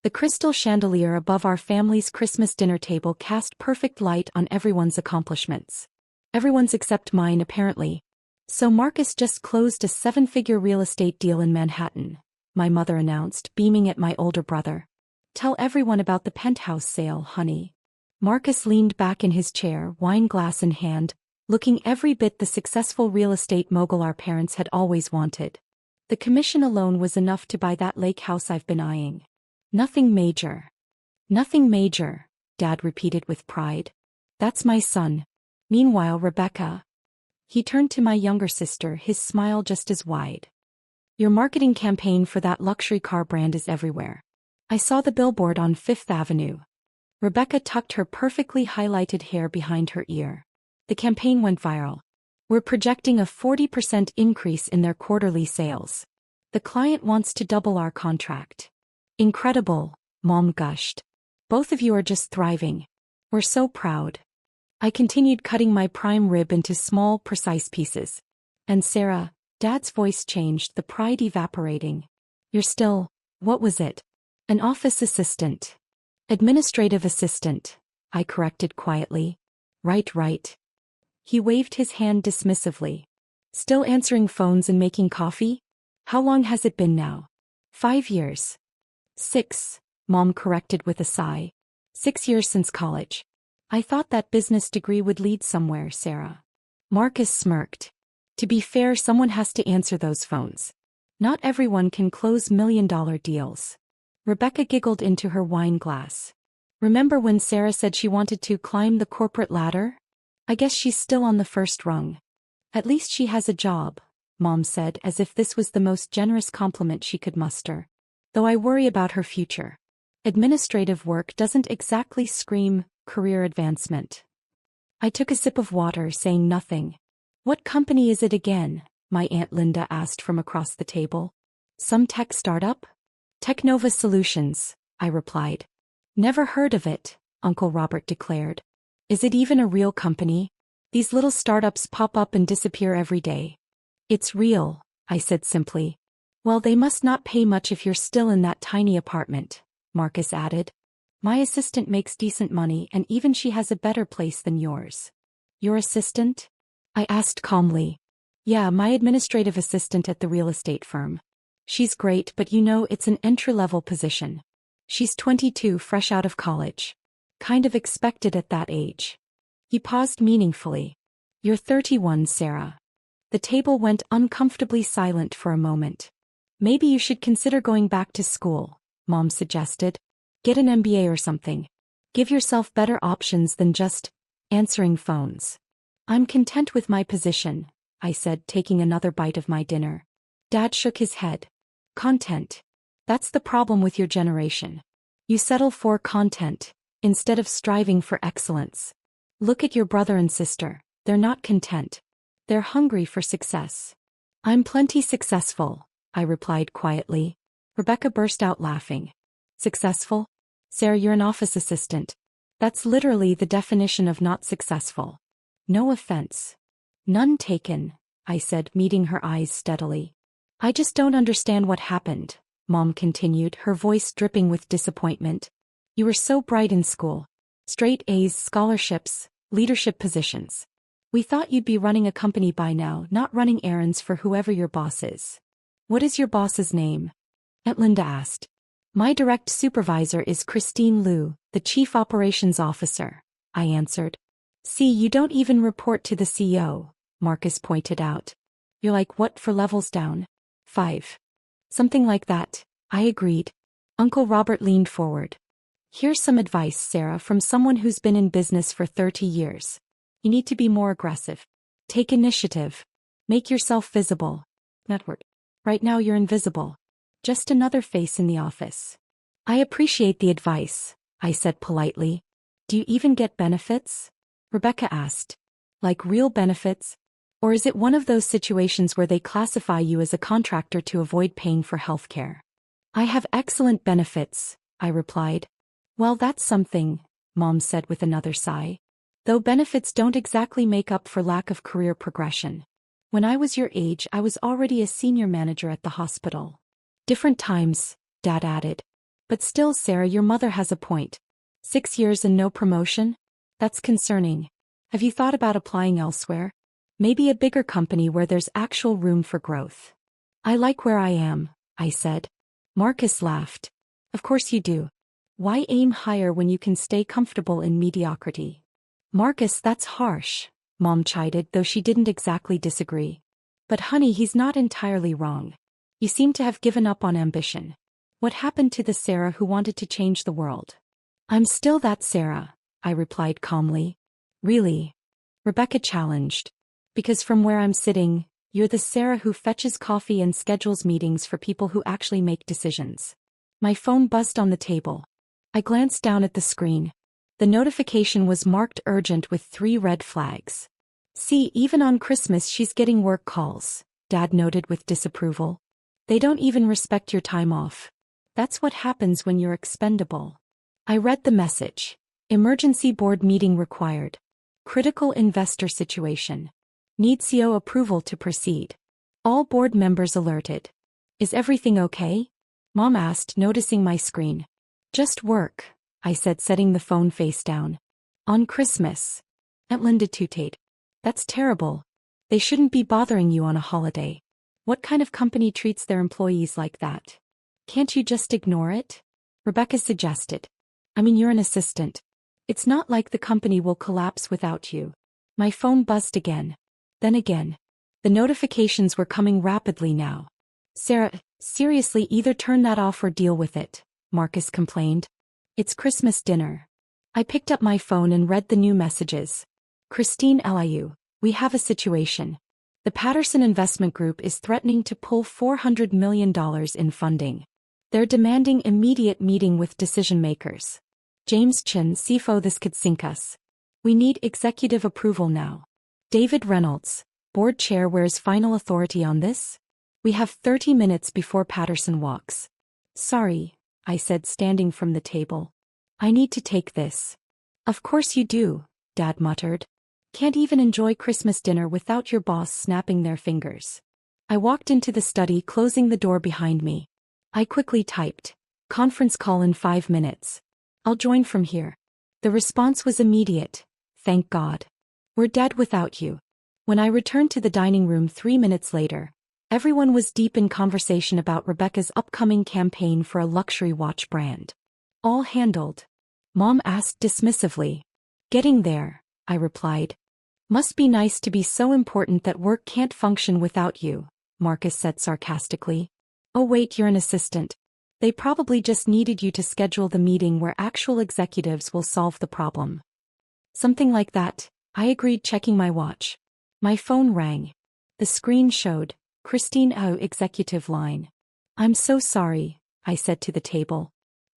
The crystal chandelier above our family's Christmas dinner table cast perfect light on everyone's accomplishments. Everyone's except mine, apparently. So Marcus just closed a 7-figure real estate deal in Manhattan, my mother announced, beaming at my older brother. Tell everyone about the penthouse sale, honey. Marcus leaned back in his chair, wine glass in hand, looking every bit the successful real estate mogul our parents had always wanted. The commission alone was enough to buy that lake house I've been eyeing. Nothing major. Nothing major, Dad repeated with pride. That's my son. Meanwhile, Rebecca. He turned to my younger sister, his smile just as wide. Your marketing campaign for that luxury car brand is everywhere. I saw the billboard on Fifth Avenue. Rebecca tucked her perfectly highlighted hair behind her ear. The campaign went viral. We're projecting a 40% increase in their quarterly sales. The client wants to double our contract. Incredible, Mom gushed. Both of you are just thriving. We're so proud. I continued cutting my prime rib into small, precise pieces. And Sarah, Dad's voice changed, the pride evaporating. You're still, what was it? An office assistant. Administrative assistant, I corrected quietly. Right. He waved his hand dismissively. Still answering phones and making coffee? How long has it been now? 5 years. 6, Mom corrected with a sigh. 6 years since college. I thought that business degree would lead somewhere, Sarah. Marcus smirked. To be fair, someone has to answer those phones. Not everyone can close million-dollar deals. Rebecca giggled into her wine glass. Remember when Sarah said she wanted to climb the corporate ladder? I guess she's still on the first rung. At least she has a job, Mom said, as if this was the most generous compliment she could muster. Though I worry about her future. Administrative work doesn't exactly scream career advancement. I took a sip of water, saying nothing. What company is it again? My Aunt Linda asked from across the table. Some tech startup? Technova Solutions, I replied. Never heard of it, Uncle Robert declared. Is it even a real company? These little startups pop up and disappear every day. It's real, I said simply. Well, they must not pay much if you're still in that tiny apartment, Marcus added. My assistant makes decent money, and even she has a better place than yours. Your assistant? I asked calmly. Yeah, my administrative assistant at the real estate firm. She's great, but it's an entry-level position. She's 22, fresh out of college. Kind of expected at that age. He paused meaningfully. You're 31, Sarah. The table went uncomfortably silent for a moment. Maybe you should consider going back to school, Mom suggested. Get an MBA or something. Give yourself better options than just answering phones. I'm content with my position, I said, taking another bite of my dinner. Dad shook his head. Content. That's the problem with your generation. You settle for content, instead of striving for excellence. Look at your brother and sister. They're not content. They're hungry for success. I'm plenty successful, I replied quietly. Rebecca burst out laughing. Successful? Sarah, you're an office assistant. That's literally the definition of not successful. No offense. None taken, I said, meeting her eyes steadily. I just don't understand what happened, Mom continued, her voice dripping with disappointment. You were so bright in school. Straight A's, scholarships, leadership positions. We thought you'd be running a company by now, not running errands for whoever your boss is. What is your boss's name? Aunt Linda asked. My direct supervisor is Christine Liu, the Chief Operations Officer, I answered. See, you don't even report to the CEO, Marcus pointed out. You're like what for levels down? 5. Something like that, I agreed. Uncle Robert leaned forward. Here's some advice, Sarah, from someone who's been in business for 30 years. You need to be more aggressive. Take initiative. Make yourself visible. Network. Right now you're invisible. Just another face in the office. I appreciate the advice, I said politely. Do you even get benefits? Rebecca asked. Like real benefits? Or is it one of those situations where they classify you as a contractor to avoid paying for healthcare? I have excellent benefits, I replied. Well, that's something, Mom said with another sigh. Though benefits don't exactly make up for lack of career progression. When I was your age, I was already a senior manager at the hospital. Different times, Dad added. But still, Sarah, your mother has a point. 6 years and no promotion? That's concerning. Have you thought about applying elsewhere? Maybe a bigger company where there's actual room for growth. I like where I am, I said. Marcus laughed. Of course you do. Why aim higher when you can stay comfortable in mediocrity? Marcus, that's harsh, Mom chided, though she didn't exactly disagree. But honey, he's not entirely wrong. You seem to have given up on ambition. What happened to the Sarah who wanted to change the world? I'm still that Sarah, I replied calmly. Really? Rebecca challenged. Because from where I'm sitting, you're the Sarah who fetches coffee and schedules meetings for people who actually make decisions. My phone buzzed on the table. I glanced down at the screen. The notification was marked urgent with 3 red flags. See, even on Christmas she's getting work calls, Dad noted with disapproval. They don't even respect your time off. That's what happens when you're expendable. I read the message. Emergency board meeting required. Critical investor situation. Need CO approval to proceed. All board members alerted. Is everything okay? Mom asked, noticing my screen. Just work, I said, setting the phone face down. On Christmas. Linda tutate. That's terrible. They shouldn't be bothering you on a holiday. What kind of company treats their employees like that? Can't you just ignore it? Rebecca suggested. I mean, you're an assistant. It's not like the company will collapse without you. My phone buzzed again. Then again. The notifications were coming rapidly now. Sarah, seriously, either turn that off or deal with it, Marcus complained. It's Christmas dinner. I picked up my phone and read the new messages. Christine Liu, we have a situation. The Patterson Investment Group is threatening to pull $400 million in funding. They're demanding immediate meeting with decision makers. James Chin, CFO, this could sink us. We need executive approval now. David Reynolds, board chair, where's final authority on this? We have 30 minutes before Patterson walks. Sorry, I said, standing from the table. I need to take this. Of course you do, Dad muttered. Can't even enjoy Christmas dinner without your boss snapping their fingers. I walked into the study, closing the door behind me. I quickly typed, conference call in 5 minutes. I'll join from here. The response was immediate. Thank God. We're dead without you. When I returned to the dining room 3 minutes later, everyone was deep in conversation about Rebecca's upcoming campaign for a luxury watch brand. All handled? Mom asked dismissively. Getting there, I replied. Must be nice to be so important that work can't function without you, Marcus said sarcastically. Oh wait, you're an assistant. They probably just needed you to schedule the meeting where actual executives will solve the problem. Something like that, I agreed, checking my watch. My phone rang. The screen showed, Christine O, executive line. I'm so sorry, I said to the table.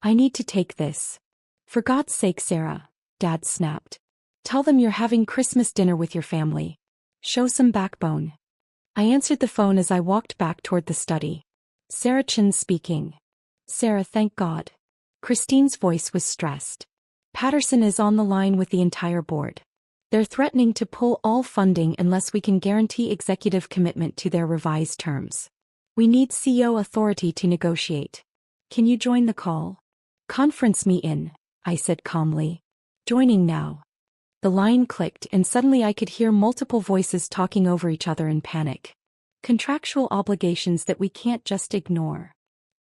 I need to take this. For God's sake, Sarah, Dad snapped. Tell them you're having Christmas dinner with your family. Show some backbone. I answered the phone as I walked back toward the study. Sarah Chin speaking. Sarah, thank God. Christine's voice was stressed. Patterson is on the line with the entire board. They're threatening to pull all funding unless we can guarantee executive commitment to their revised terms. We need CEO authority to negotiate. Can you join the call? Conference me in, I said calmly. Joining now. The line clicked and suddenly I could hear multiple voices talking over each other in panic. Contractual obligations that we can't just ignore.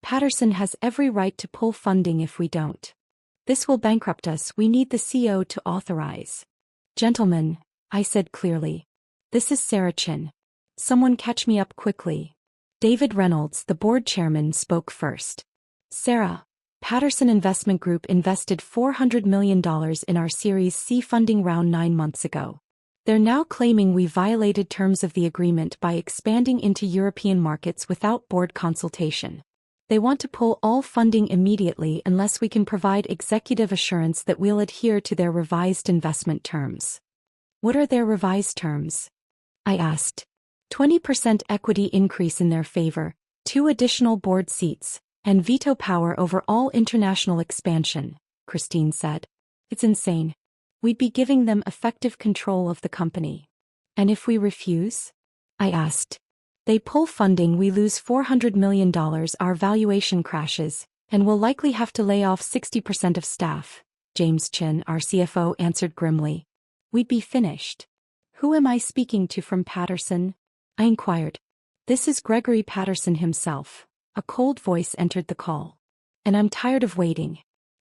Patterson has every right to pull funding if we don't. This will bankrupt us. We need the CEO to authorize. Gentlemen, I said clearly. This is Sarah Chin. Someone catch me up quickly. David Reynolds, the board chairman, spoke first. Sarah, Patterson Investment Group invested $400 million in our Series C funding round 9 months ago. They're now claiming we violated terms of the agreement by expanding into European markets without board consultation. They want to pull all funding immediately unless we can provide executive assurance that we'll adhere to their revised investment terms. What are their revised terms? I asked. 20% equity increase in their favor, 2 additional board seats, and veto power over all international expansion, Christine said. It's insane. We'd be giving them effective control of the company. And if we refuse? I asked. They pull funding, we lose $400 million, our valuation crashes, And we'll likely have to lay off 60% of staff, James Chin, our CFO, answered grimly. We'd be finished. Who am I speaking to from Patterson? I inquired. This is Gregory Patterson himself. A cold voice entered the call. And I'm tired of waiting.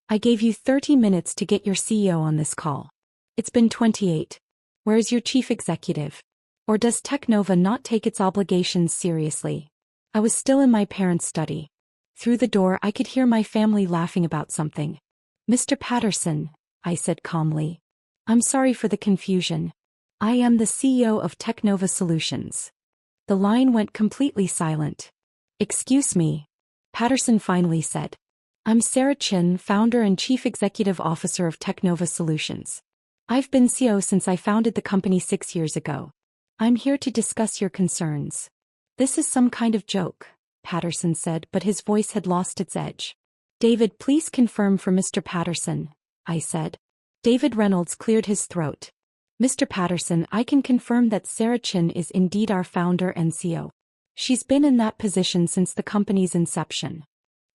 I gave you 30 minutes to get your CEO on this call. It's been 28. Where's your chief executive? Or does Technova not take its obligations seriously? I was still in my parents' study. Through the door I could hear my family laughing about something. Mr. Patterson, I said calmly. I'm sorry for the confusion. I am the CEO of Technova Solutions. The line went completely silent. Excuse me, Patterson finally said. I'm Sarah Chin, founder and chief executive officer of Technova Solutions. I've been CEO since I founded the company 6 years ago. I'm here to discuss your concerns. This is some kind of joke, Patterson said, but his voice had lost its edge. David, please confirm for Mr. Patterson, I said. David Reynolds cleared his throat. Mr. Patterson, I can confirm that Sarah Chin is indeed our founder and CEO. She's been in that position since the company's inception.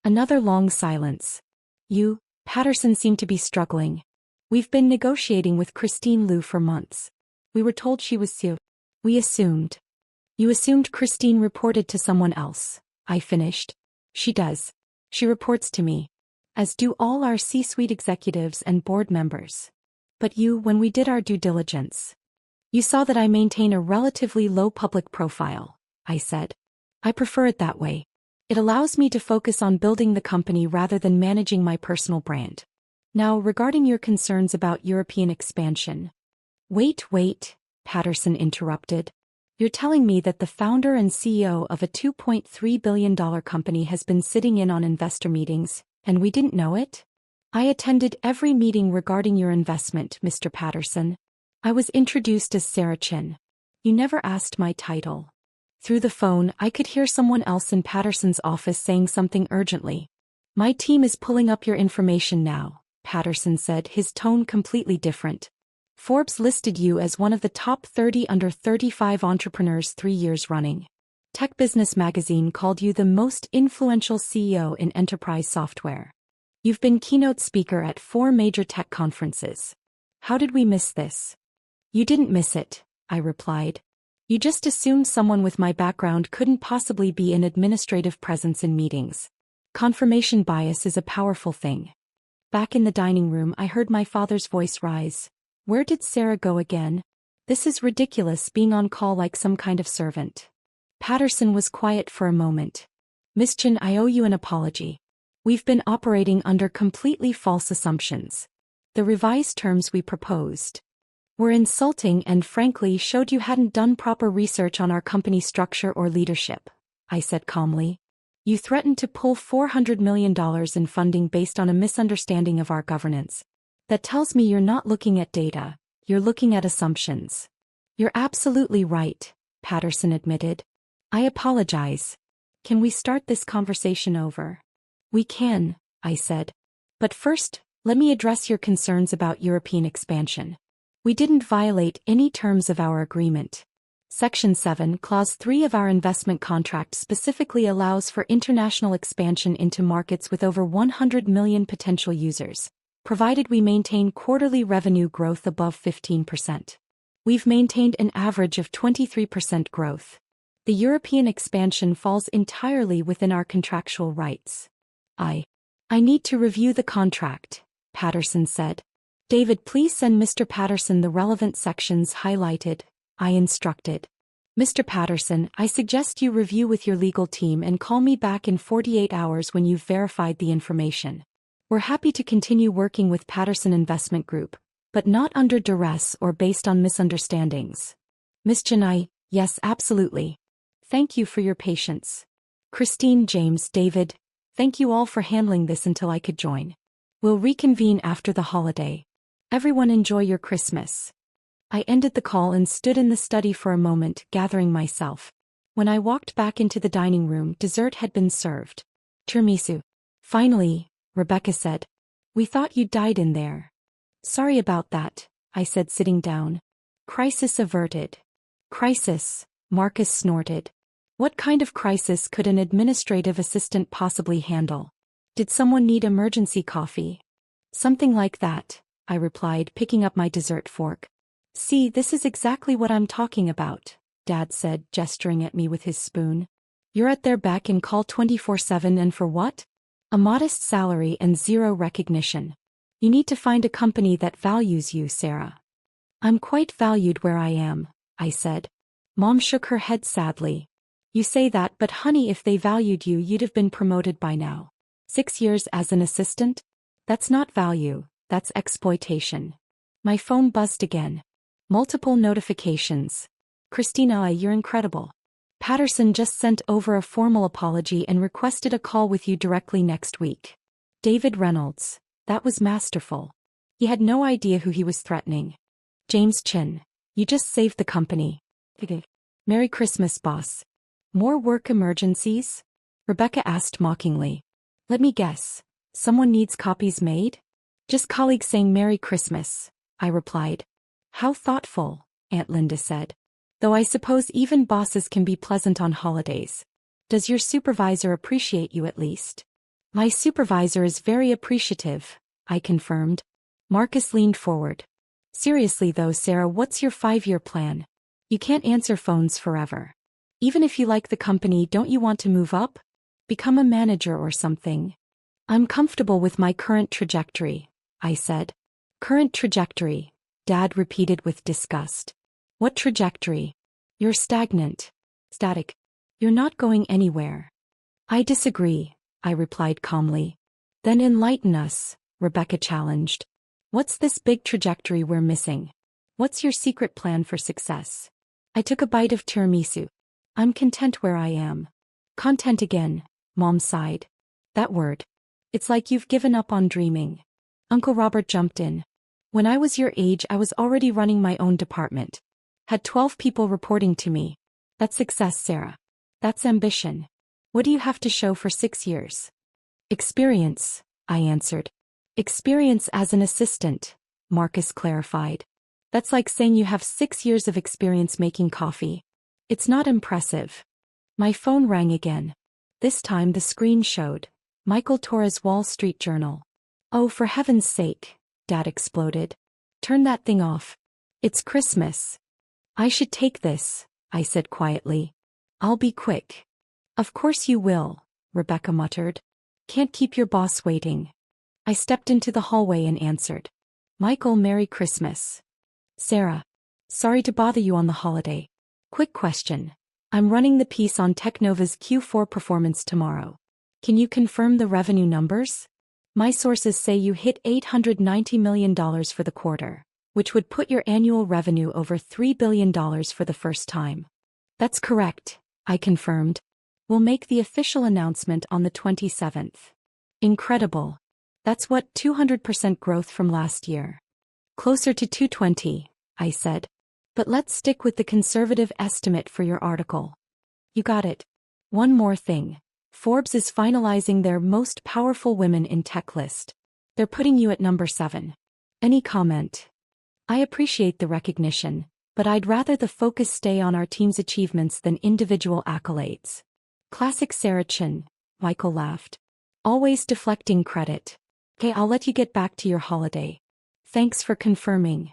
Another long silence. You, Patterson seemed to be struggling. We've been negotiating with Christine Liu for months. We were told she was CEO. We assumed. You assumed Christine reported to someone else, I finished. She does. She reports to me. As do all our C-suite executives and board members. But you, when we did our due diligence, you saw that I maintain a relatively low public profile, I said. I prefer it that way. It allows me to focus on building the company rather than managing my personal brand. Now, regarding your concerns about European expansion. Wait, Patterson interrupted. You're telling me that the founder and CEO of a $2.3 billion company has been sitting in on investor meetings, and we didn't know it? I attended every meeting regarding your investment, Mr. Patterson. I was introduced as Sarah Chin. You never asked my title. Through the phone, I could hear someone else in Patterson's office saying something urgently. My team is pulling up your information now, Patterson said, his tone completely different. Forbes listed you as one of the top 30 under 35 entrepreneurs 3 years running. Tech Business magazine called you the most influential CEO in enterprise software. You've been keynote speaker at 4 major tech conferences. How did we miss this? You didn't miss it, I replied. You just assumed someone with my background couldn't possibly be an administrative presence in meetings. Confirmation bias is a powerful thing. Back in the dining room, I heard my father's voice rise. Where did Sarah go again? This is ridiculous, being on call like some kind of servant. Patterson was quiet for a moment. Miss Chin, I owe you an apology. We've been operating under completely false assumptions. The revised terms we proposed were insulting and frankly showed you hadn't done proper research on our company structure or leadership, I said calmly. You threatened to pull $400 million in funding based on a misunderstanding of our governance. That tells me you're not looking at data, you're looking at assumptions. You're absolutely right, Patterson admitted. I apologize. Can we start this conversation over? We can, I said. But first, let me address your concerns about European expansion. We didn't violate any terms of our agreement. Section 7, Clause 3 of our investment contract specifically allows for international expansion into markets with over 100 million potential users, provided we maintain quarterly revenue growth above 15%. We've maintained an average of 23% growth. The European expansion falls entirely within our contractual rights. I need to review the contract, Patterson said. David, please send Mr. Patterson the relevant sections highlighted, I instructed. Mr. Patterson, I suggest you review with your legal team and call me back in 48 hours when you've verified the information. We're happy to continue working with Patterson Investment Group, but not under duress or based on misunderstandings. Miss Chennai, yes, absolutely. Thank you for your patience. Christine, James, David, thank you all for handling this until I could join. We'll reconvene after the holiday. Everyone enjoy your Christmas. I ended the call and stood in the study for a moment, gathering myself. When I walked back into the dining room, dessert had been served. Tiramisu. Finally, Rebecca said. We thought you died in there. Sorry about that, I said, sitting down. Crisis averted. Crisis, Marcus snorted. What kind of crisis could an administrative assistant possibly handle? Did someone need emergency coffee? Something like that, I replied, picking up my dessert fork. See, this is exactly what I'm talking about, Dad said, gesturing at me with his spoon. You're at their beck and call 24/7 and for what? A modest salary and zero recognition. You need to find a company that values you, Sarah. I'm quite valued where I am, I said. Mom shook her head sadly. You say that, but honey, if they valued you, you'd have been promoted by now. 6 years as an assistant? That's not value, that's exploitation. My phone buzzed again. Multiple notifications. Christina, you're incredible. Patterson just sent over a formal apology and requested a call with you directly next week. David Reynolds. That was masterful. He had no idea who he was threatening. James Chin. You just saved the company. Merry Christmas, boss. More work emergencies? Rebecca asked mockingly. Let me guess. Someone needs copies made? Just colleagues saying Merry Christmas, I replied. How thoughtful, Aunt Linda said. Though I suppose even bosses can be pleasant on holidays. Does your supervisor appreciate you at least? My supervisor is very appreciative, I confirmed. Marcus leaned forward. Seriously though, Sarah, what's your 5-year plan? You can't answer phones forever. Even if you like the company, don't you want to move up? Become a manager or something? I'm comfortable with my current trajectory, I said. Current trajectory, Dad repeated with disgust. What trajectory? You're stagnant. Static. You're not going anywhere. I disagree, I replied calmly. Then enlighten us, Rebecca challenged. What's this big trajectory we're missing? What's your secret plan for success? I took a bite of tiramisu. I'm content where I am. Content again, Mom sighed. That word. It's like you've given up on dreaming. Uncle Robert jumped in. When I was your age, I was already running my own department. Had 12 people reporting to me. That's success, Sarah. That's ambition. What do you have to show for 6 years? Experience, I answered. Experience as an assistant, Marcus clarified. That's like saying you have 6 years of experience making coffee. It's not impressive. My phone rang again. This time the screen showed Michael Torres' Wall Street Journal. Oh, for heaven's sake, Dad exploded. Turn that thing off. It's Christmas. I should take this, I said quietly. I'll be quick. Of course you will, Rebecca muttered. Can't keep your boss waiting. I stepped into the hallway and answered. Michael, Merry Christmas. Sarah. Sorry to bother you on the holiday. Quick question. I'm running the piece on Technova's Q4 performance tomorrow. Can you confirm the revenue numbers? My sources say you hit $890 million for the quarter, which would put your annual revenue over $3 billion for the first time. That's correct, I confirmed. We'll make the official announcement on the 27th. Incredible. That's what 200% growth from last year. Closer to 220, I said. But let's stick with the conservative estimate for your article. You got it. One more thing. Forbes is finalizing their most powerful women in tech list. They're putting you at number 7. Any comment? I appreciate the recognition, but I'd rather the focus stay on our team's achievements than individual accolades. Classic Sarah Chin, Michael laughed. Always deflecting credit. Okay, I'll let you get back to your holiday. Thanks for confirming.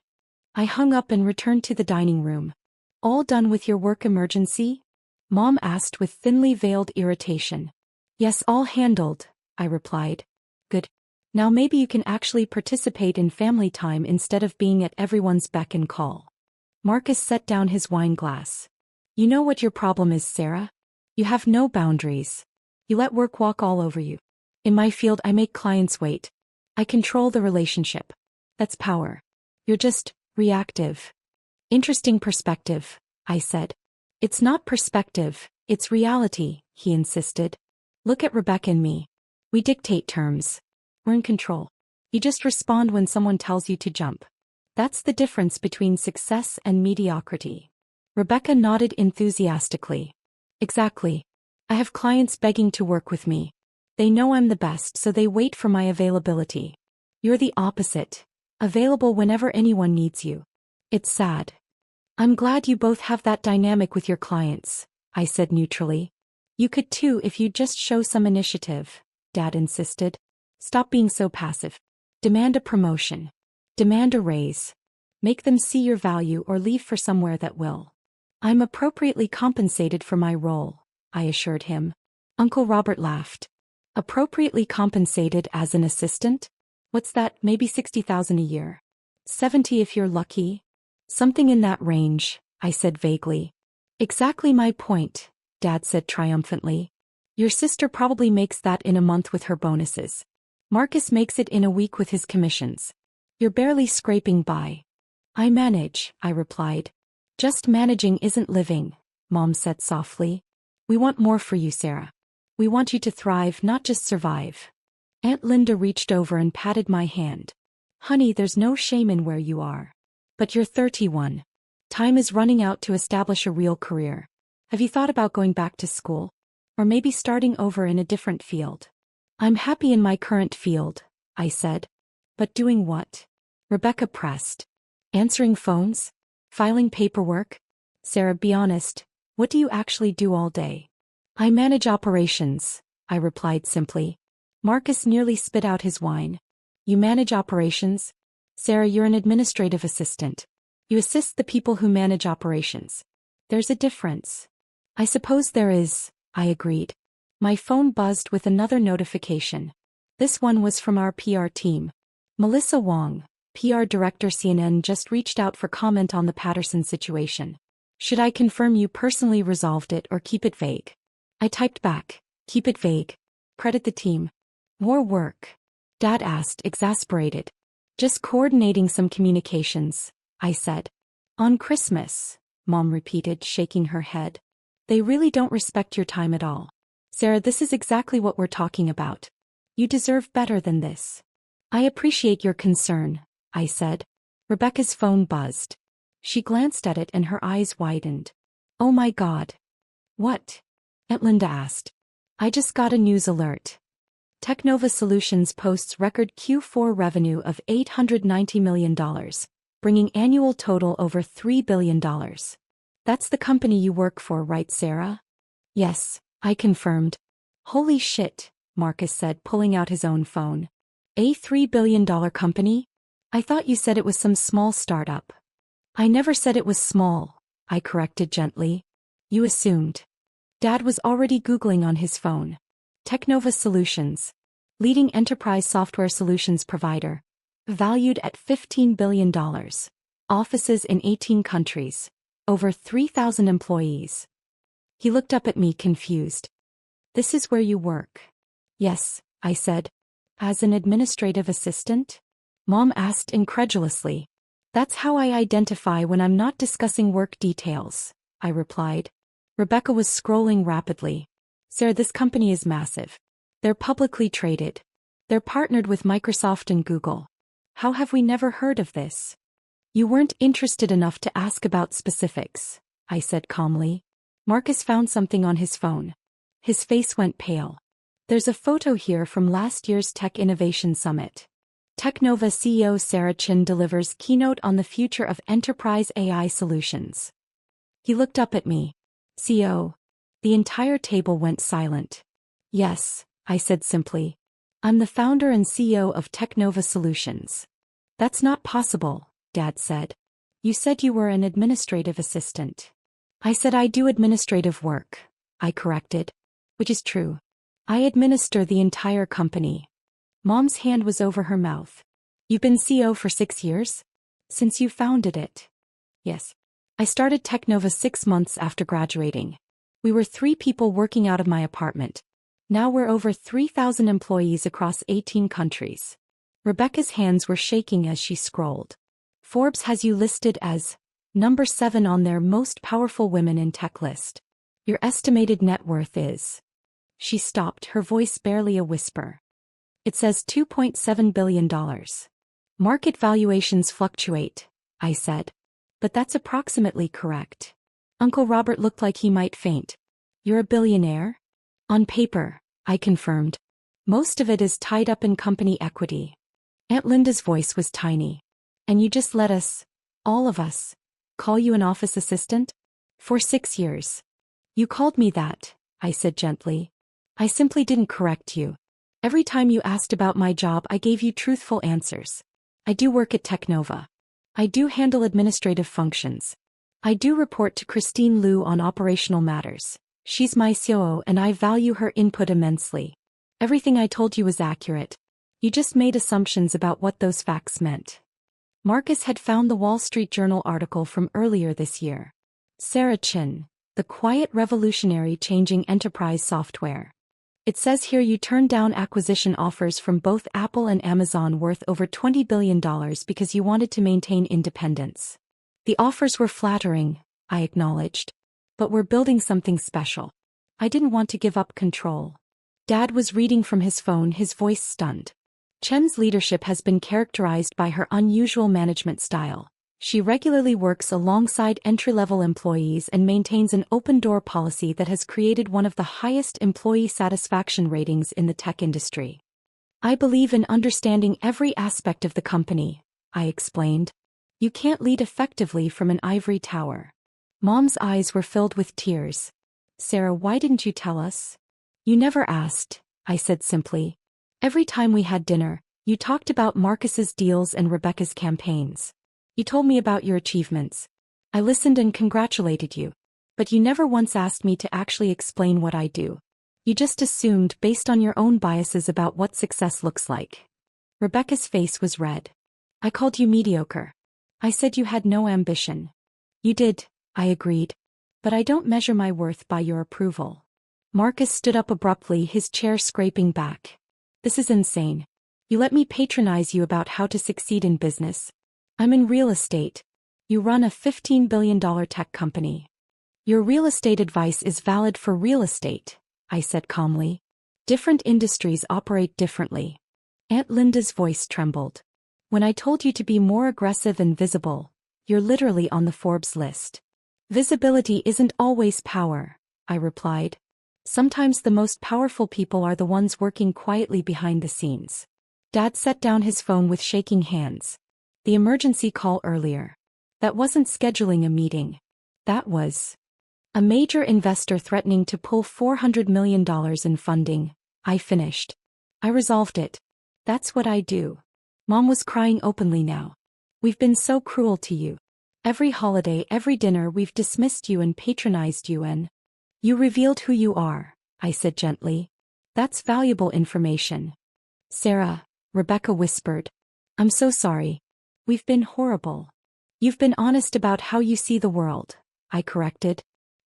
I hung up and returned to the dining room. All done with your work emergency? Mom asked with thinly veiled irritation. Yes, all handled, I replied. Good. Now maybe you can actually participate in family time instead of being at everyone's beck and call. Marcus set down his wine glass. You know what your problem is, Sarah? You have no boundaries. You let work walk all over you. In my field, I make clients wait. I control the relationship. That's power. You're just reactive. Interesting perspective, I said. It's not perspective, it's reality, he insisted. Look at Rebecca and me. We dictate terms. We're in control. You just respond when someone tells you to jump. That's the difference between success and mediocrity. Rebecca nodded enthusiastically. Exactly. I have clients begging to work with me. They know I'm the best, so they wait for my availability. You're the opposite. Available whenever anyone needs you. It's sad. I'm glad you both have that dynamic with your clients, I said neutrally. You could too if you'd just show some initiative, Dad insisted. Stop being so passive. Demand a promotion. Demand a raise. Make them see your value or leave for somewhere that will. I'm appropriately compensated for my role, I assured him. Uncle Robert laughed. Appropriately compensated as an assistant? What's that, maybe 60,000 a year? 70 if you're lucky? Something in that range, I said vaguely. Exactly my point, Dad said triumphantly. Your sister probably makes that in a month with her bonuses. Marcus makes it in a week with his commissions. You're barely scraping by. I manage, I replied. Just managing isn't living, Mom said softly. We want more for you, Sarah. We want you to thrive, not just survive. Aunt Linda reached over and patted my hand. Honey, there's no shame in where you are. But you're 31. Time is running out to establish a real career. Have you thought about going back to school? Or maybe starting over in a different field? I'm happy in my current field, I said. But doing what? Rebecca pressed. Answering phones? Filing paperwork? Sarah, be honest, what do you actually do all day? I manage operations, I replied simply. Marcus nearly spit out his wine. You manage operations? Sarah, you're an administrative assistant. You assist the people who manage operations. There's a difference. I suppose there is, I agreed. My phone buzzed with another notification. This one was from our PR team. Melissa Wong, PR Director CNN, just reached out for comment on the Patterson situation. Should I confirm you personally resolved it or keep it vague? I typed back, keep it vague. Credit the team. More work? Dad asked, exasperated. Just coordinating some communications, I said. On Christmas, Mom repeated, shaking her head. They really don't respect your time at all. Sarah, this is exactly what we're talking about. You deserve better than this. I appreciate your concern, I said. Rebecca's phone buzzed. She glanced at it and her eyes widened. Oh my God. What? Aunt Linda asked. I just got a news alert. Technova Solutions posts record Q4 revenue of $890 million, bringing annual total over $3 billion. That's the company you work for, right, Sarah? Yes, I confirmed. Holy shit, Marcus said, pulling out his own phone. A $3 billion company? I thought you said it was some small startup. I never said it was small, I corrected gently. You assumed. Dad was already Googling on his phone. Technova Solutions, leading enterprise software solutions provider, valued at $15 billion. Offices in 18 countries. Over 3,000 employees. He looked up at me confused. This is where you work? Yes, I said. As an administrative assistant? Mom asked incredulously. That's how I identify when I'm not discussing work details, I replied. Rebecca was scrolling rapidly. Sarah, this company is massive. They're publicly traded. They're partnered with Microsoft and Google. How have we never heard of this? You weren't interested enough to ask about specifics, I said calmly. Marcus found something on his phone. His face went pale. There's a photo here from last year's Tech Innovation Summit. Technova CEO Sarah Chin delivers keynote on the future of enterprise AI solutions. He looked up at me. CEO. The entire table went silent. Yes, I said simply. I'm the founder and CEO of Technova Solutions. That's not possible, Dad said. You said you were an administrative assistant. I said I do administrative work, I corrected. Which is true. I administer the entire company. Mom's hand was over her mouth. You've been CEO for 6 years? Since you founded it? Yes. I started Technova 6 months after graduating. We were 3 people working out of my apartment. Now we're over 3,000 employees across 18 countries. Rebecca's hands were shaking as she scrolled. Forbes has you listed as number 7 on their most powerful women in tech list. Your estimated net worth is... She stopped, her voice barely a whisper. It says $2.7 billion. Market valuations fluctuate, I said. But that's approximately correct. Uncle Robert looked like he might faint. You're a billionaire? On paper, I confirmed. Most of it is tied up in company equity. Aunt Linda's voice was tiny. And you just let us, all of us, call you an office assistant? For 6 years. You called me that, I said gently. I simply didn't correct you. Every time you asked about my job, I gave you truthful answers. I do work at Technova. I do handle administrative functions. I do report to Christine Liu on operational matters. She's my COO and I value her input immensely. Everything I told you was accurate. You just made assumptions about what those facts meant. Marcus had found the Wall Street Journal article from earlier this year. Sarah Chin, the quiet revolutionary changing enterprise software. It says here you turned down acquisition offers from both Apple and Amazon worth over $20 billion because you wanted to maintain independence. The offers were flattering, I acknowledged. But we're building something special. I didn't want to give up control. Dad was reading from his phone, his voice stunned. Chen's leadership has been characterized by her unusual management style. She regularly works alongside entry-level employees and maintains an open-door policy that has created one of the highest employee satisfaction ratings in the tech industry. I believe in understanding every aspect of the company, I explained. You can't lead effectively from an ivory tower. Mom's eyes were filled with tears. Sarah, why didn't you tell us? You never asked, I said simply. Every time we had dinner, you talked about Marcus's deals and Rebecca's campaigns. You told me about your achievements. I listened and congratulated you. But you never once asked me to actually explain what I do. You just assumed based on your own biases about what success looks like. Rebecca's face was red. I called you mediocre. I said you had no ambition. You did, I agreed. But I don't measure my worth by your approval. Marcus stood up abruptly, his chair scraping back. This is insane. You let me patronize you about how to succeed in business. I'm in real estate. You run a $15 billion tech company. Your real estate advice is valid for real estate, I said calmly. Different industries operate differently. Aunt Linda's voice trembled. When I told you to be more aggressive and visible, you're literally on the Forbes list. Visibility isn't always power, I replied. Sometimes the most powerful people are the ones working quietly behind the scenes. Dad set down his phone with shaking hands. The emergency call earlier. That wasn't scheduling a meeting. That was a major investor threatening to pull $400 million in funding. I finished. I resolved it. That's what I do. Mom was crying openly now. We've been so cruel to you. Every holiday, every dinner we've dismissed you and patronized you and you revealed who you are, I said gently. That's valuable information. Sarah, Rebecca whispered. I'm so sorry. We've been horrible. You've been honest about how you see the world, I corrected.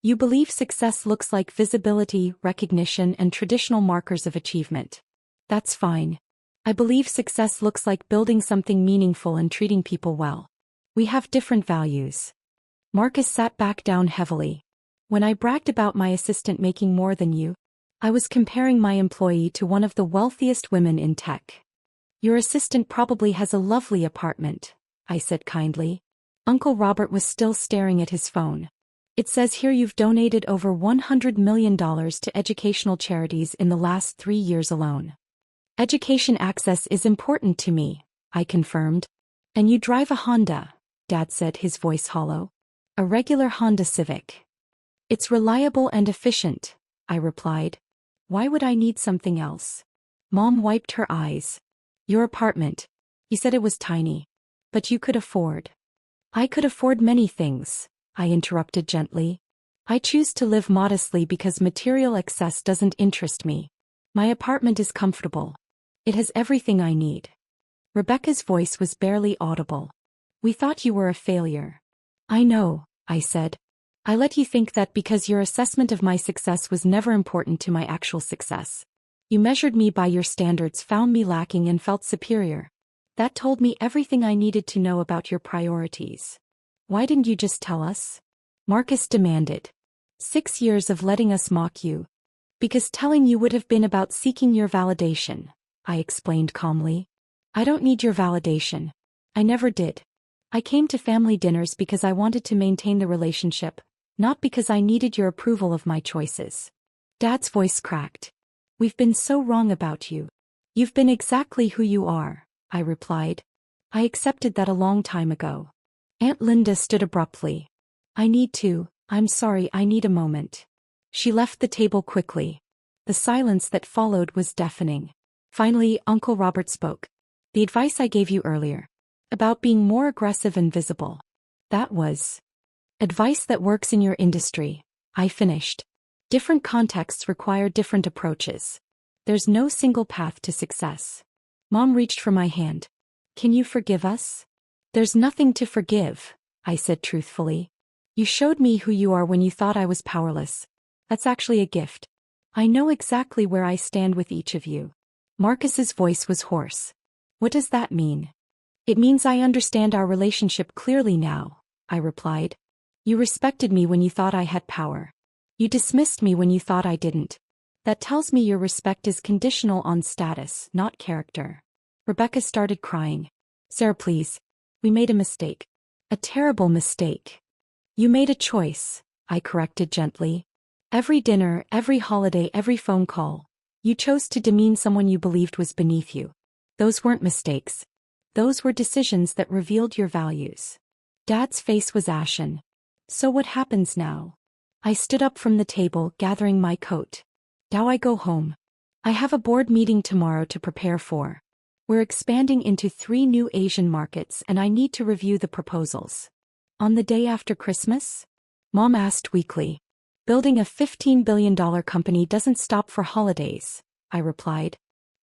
You believe success looks like visibility, recognition, and traditional markers of achievement. That's fine. I believe success looks like building something meaningful and treating people well. We have different values. Marcus sat back down heavily. When I bragged about my assistant making more than you, I was comparing my employee to one of the wealthiest women in tech. Your assistant probably has a lovely apartment, I said kindly. Uncle Robert was still staring at his phone. It says here you've donated over $100 million to educational charities in the last 3 years alone. Education access is important to me, I confirmed. And you drive a Honda, Dad said, his voice hollow. A regular Honda Civic. It's reliable and efficient, I replied. Why would I need something else? Mom wiped her eyes. Your apartment. You said it was tiny. But you could afford. I could afford many things, I interrupted gently. I choose to live modestly because material excess doesn't interest me. My apartment is comfortable. It has everything I need. Rebecca's voice was barely audible. We thought you were a failure. I know, I said. I let you think that because your assessment of my success was never important to my actual success. You measured me by your standards, found me lacking, and felt superior. That told me everything I needed to know about your priorities. Why didn't you just tell us? Marcus demanded. 6 years of letting us mock you. Because telling you would have been about seeking your validation, I explained calmly. I don't need your validation. I never did. I came to family dinners because I wanted to maintain the relationship, not because I needed your approval of my choices. Dad's voice cracked. We've been so wrong about you. You've been exactly who you are, I replied. I accepted that a long time ago. Aunt Linda stood abruptly. I'm sorry, I need a moment. She left the table quickly. The silence that followed was deafening. Finally, Uncle Robert spoke. The advice I gave you earlier. About being more aggressive and visible. That was advice that works in your industry, I finished. Different contexts require different approaches. There's no single path to success. Mom reached for my hand. Can you forgive us? There's nothing to forgive, I said truthfully. You showed me who you are when you thought I was powerless. That's actually a gift. I know exactly where I stand with each of you. Marcus's voice was hoarse. What does that mean? It means I understand our relationship clearly now, I replied. You respected me when you thought I had power. You dismissed me when you thought I didn't. That tells me your respect is conditional on status, not character. Rebecca started crying. Sarah, please. We made a mistake. A terrible mistake. You made a choice, I corrected gently. Every dinner, every holiday, every phone call. You chose to demean someone you believed was beneath you. Those weren't mistakes. Those were decisions that revealed your values. Dad's face was ashen. So what happens now? I stood up from the table, gathering my coat. Now I go home. I have a board meeting tomorrow to prepare for. We're expanding into 3 new Asian markets and I need to review the proposals. On the day after Christmas? Mom asked weakly. Building a $15 billion company doesn't stop for holidays, I replied.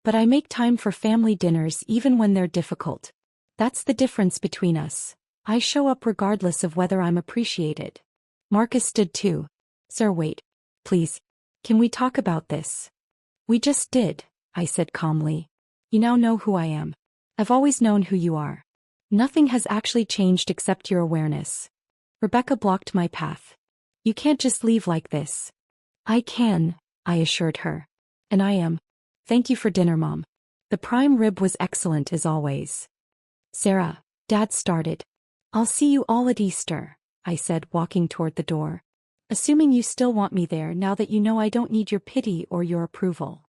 But I make time for family dinners even when they're difficult. That's the difference between us. I show up regardless of whether I'm appreciated. Marcus stood too. Sir, wait. Please. Can we talk about this? We just did, I said calmly. You now know who I am. I've always known who you are. Nothing has actually changed except your awareness. Rebecca blocked my path. You can't just leave like this. I can, I assured her. And I am. Thank you for dinner, Mom. The prime rib was excellent as always. Sarah, Dad started. I'll see you all at Easter, I said, walking toward the door. Assuming you still want me there now that you know I don't need your pity or your approval.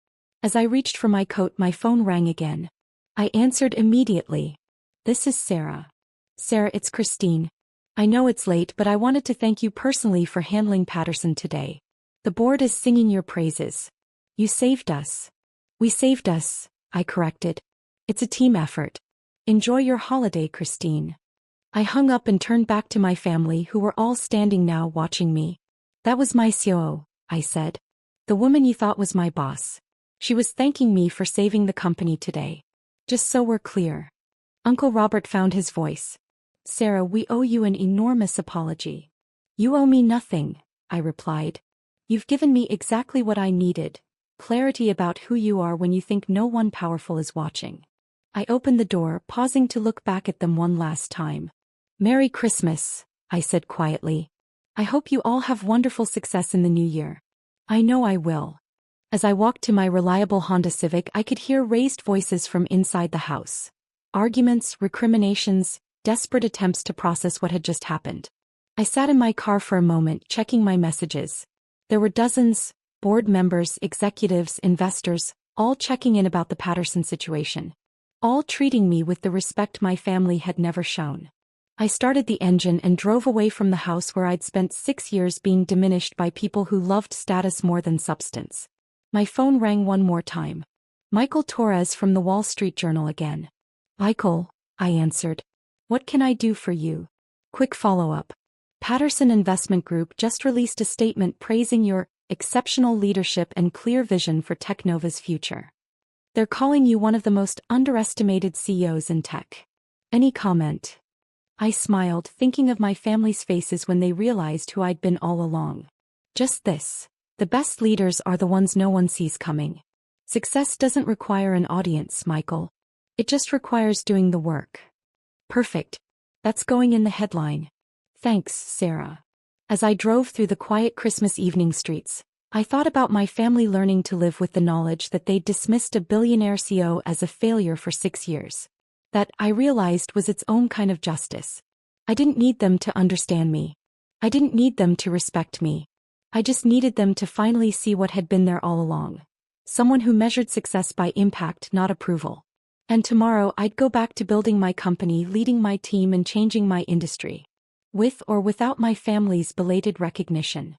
As I reached for my coat, my phone rang again. I answered immediately. This is Sarah. Sarah, it's Christine. I know it's late, but I wanted to thank you personally for handling Patterson today. The board is singing your praises. You saved us. We saved us, I corrected. It's a team effort. Enjoy your holiday, Christine. I hung up and turned back to my family who were all standing now watching me. That was my COO, I said. The woman you thought was my boss. She was thanking me for saving the company today. Just so we're clear. Uncle Robert found his voice. Sarah, we owe you an enormous apology. You owe me nothing, I replied. You've given me exactly what I needed. Clarity about who you are when you think no one powerful is watching. I opened the door, pausing to look back at them one last time. Merry Christmas, I said quietly. I hope you all have wonderful success in the new year. I know I will. As I walked to my reliable Honda Civic, I could hear raised voices from inside the house. Arguments, recriminations, desperate attempts to process what had just happened. I sat in my car for a moment, checking my messages. There were dozens, board members, executives, investors, all checking in about the Patterson situation. All treating me with the respect my family had never shown. I started the engine and drove away from the house where I'd spent 6 years being diminished by people who loved status more than substance. My phone rang one more time. Michael Torres from the Wall Street Journal again. Michael, I answered. What can I do for you? Quick follow-up. Patterson Investment Group just released a statement praising your exceptional leadership and clear vision for Technova's future. They're calling you one of the most underestimated CEOs in tech. Any comment? I smiled, thinking of my family's faces when they realized who I'd been all along. Just this. The best leaders are the ones no one sees coming. Success doesn't require an audience, Michael. It just requires doing the work. Perfect. That's going in the headline. Thanks, Sarah. As I drove through the quiet Christmas evening streets, I thought about my family learning to live with the knowledge that they'd dismissed a billionaire CEO as a failure for 6 years. That, I realized, was its own kind of justice. I didn't need them to understand me. I didn't need them to respect me. I just needed them to finally see what had been there all along. Someone who measured success by impact, not approval. And tomorrow I'd go back to building my company, leading my team and changing my industry. With or without my family's belated recognition.